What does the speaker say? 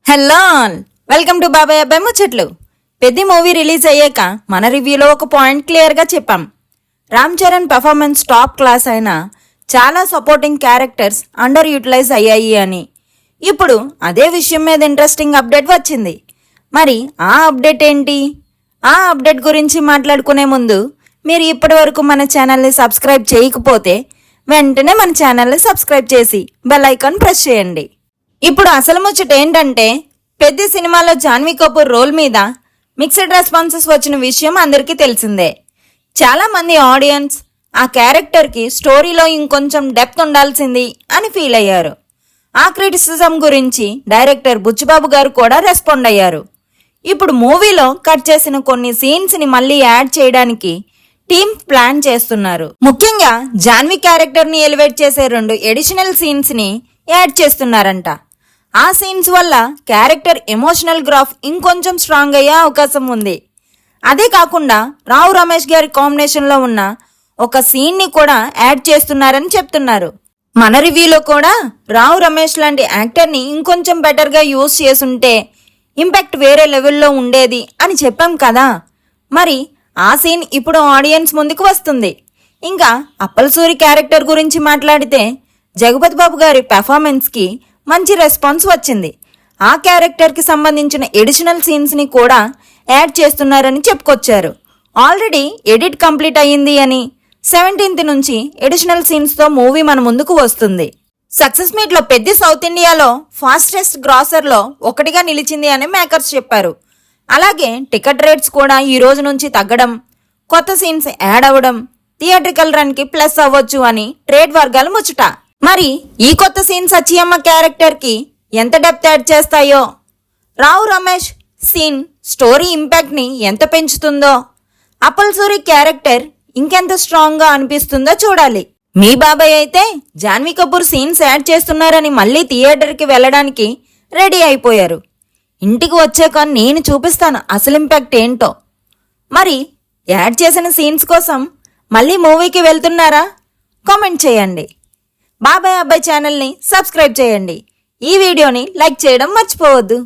Hello all, welcome to బాబాయ్ అబ్బాయి ముచ్చట్లు. పెద్ద మూవీ రిలీజ్ అయ్యాక మన రివ్యూలో ఒక పాయింట్ క్లియర్గా చెప్పాం. Ram Charan performance top class అయినా చాలా సపోర్టింగ్ క్యారెక్టర్స్ అండర్ యూటిలైజ్ అయ్యాయి అని. ఇప్పుడు అదే విషయం మీద ఇంట్రెస్టింగ్ అప్డేట్ వచ్చింది. మరి ఆ అప్డేట్ ఏంటి? ఆ అప్డేట్ గురించి మాట్లాడుకునే ముందు మీరు ఇప్పటి వరకు మన ఛానల్ని సబ్స్క్రైబ్ చేయకపోతే వెంటనే మన ఛానల్ని సబ్స్క్రైబ్ చేసి బెల్ ఐకాన్ ప్రెస్ చేయండి. ఇప్పుడు అసలు ముచ్చట ఏంటంటే, పెద్ద సినిమాలో జాన్వీ కపూర్ రోల్ మీద మిక్స్డ్ రెస్పాన్సెస్ వచ్చిన విషయం అందరికీ తెలిసిందే. చాలా మంది ఆడియన్స్ ఆ క్యారెక్టర్కి స్టోరీలో ఇంకొంచెం డెప్త్ ఉండాల్సింది అని ఫీల్ అయ్యారు. ఆ క్రిటిసిజం గురించి డైరెక్టర్ బుచ్చిబాబు గారు కూడా రెస్పాండ్ అయ్యారు. ఇప్పుడు మూవీలో కట్ చేసిన కొన్ని సీన్స్ని మళ్ళీ యాడ్ చేయడానికి టీమ్ ప్లాన్ చేస్తున్నారు. ముఖ్యంగా జాన్వీ క్యారెక్టర్ని ఎలివేట్ చేసే 2 ఎడిషనల్ సీన్స్ని యాడ్ చేస్తున్నారంట. ఆ సీన్స్ వల్ల క్యారెక్టర్ ఎమోషనల్ గ్రాఫ్ ఇంకొంచెం స్ట్రాంగ్ అయ్యే అవకాశం ఉంది. అదే కాకుండా రావు రమేష్ గారి కాంబినేషన్లో ఉన్న ఒక సీన్ని కూడా యాడ్ చేస్తున్నారని చెప్తున్నారు. మన రివ్యూలో కూడా రావు రమేష్ లాంటి యాక్టర్ని ఇంకొంచెం బెటర్గా యూజ్ చేసుంటే ఇంపాక్ట్ వేరే లెవెల్లో ఉండేది అని చెప్పాం కదా. మరి ఆ సీన్ ఇప్పుడు ఆడియన్స్ ముందుకు వస్తుంది. ఇంకా అప్పలసూరి క్యారెక్టర్ గురించి మాట్లాడితే జగపతి బాబు గారి పెర్ఫార్మెన్స్కి మంచి రెస్పాన్స్ వచ్చింది. ఆ క్యారెక్టర్కి సంబంధించిన ఎడిషనల్ సీన్స్ని కూడా యాడ్ చేస్తున్నారని చెప్పుకొచ్చారు. ఆల్రెడీ ఎడిట్ కంప్లీట్ అయ్యింది అని 17th నుంచి ఎడిషనల్ సీన్స్తో మూవీ మన ముందుకు వస్తుంది. సక్సెస్ మీట్లో పెద్ద సౌత్ ఇండియాలో ఫాస్టెస్ట్ గ్రాసర్లో ఒకటిగా నిలిచింది అని మేకర్స్ చెప్పారు. అలాగే టికెట్ రేట్స్ కూడా ఈ రోజు నుంచి తగ్గడం, కొత్త సీన్స్ యాడ్ అవ్వడం థియేట్రికల్ రన్కి ప్లస్ అవ్వచ్చు అని ట్రేడ్ వర్గాలు ముచ్చట. మరి ఈ కొత్త సీన్స్ అచ్చియమ్మ క్యారెక్టర్కి ఎంత డెప్త్ యాడ్ చేస్తాయో, రావు రమేష్ సీన్ స్టోరీ ఇంపాక్ట్ని ఎంత పెంచుతుందో, అప్పలసూరి క్యారెక్టర్ ఇంకెంత స్ట్రాంగ్గా అనిపిస్తుందో చూడాలి. మీ బాబాయ్ అయితే జాన్వీ కపూర్ సీన్స్ యాడ్ చేస్తున్నారని మళ్ళీ థియేటర్కి వెళ్ళడానికి రెడీ అయిపోయారు. ఇంటికి వచ్చాక నేను చూపిస్తాను అసలు ఇంపాక్ట్ ఏంటో. మరి యాడ్ చేసిన సీన్స్ కోసం మళ్ళీ మూవీకి వెళ్తున్నారా? కామెంట్ చేయండి. బాబాయ్ అబ్బాయి ఛానల్ని సబ్స్క్రైబ్ చేయండి. ఈ వీడియోని లైక్ చేయడం మర్చిపోవద్దు.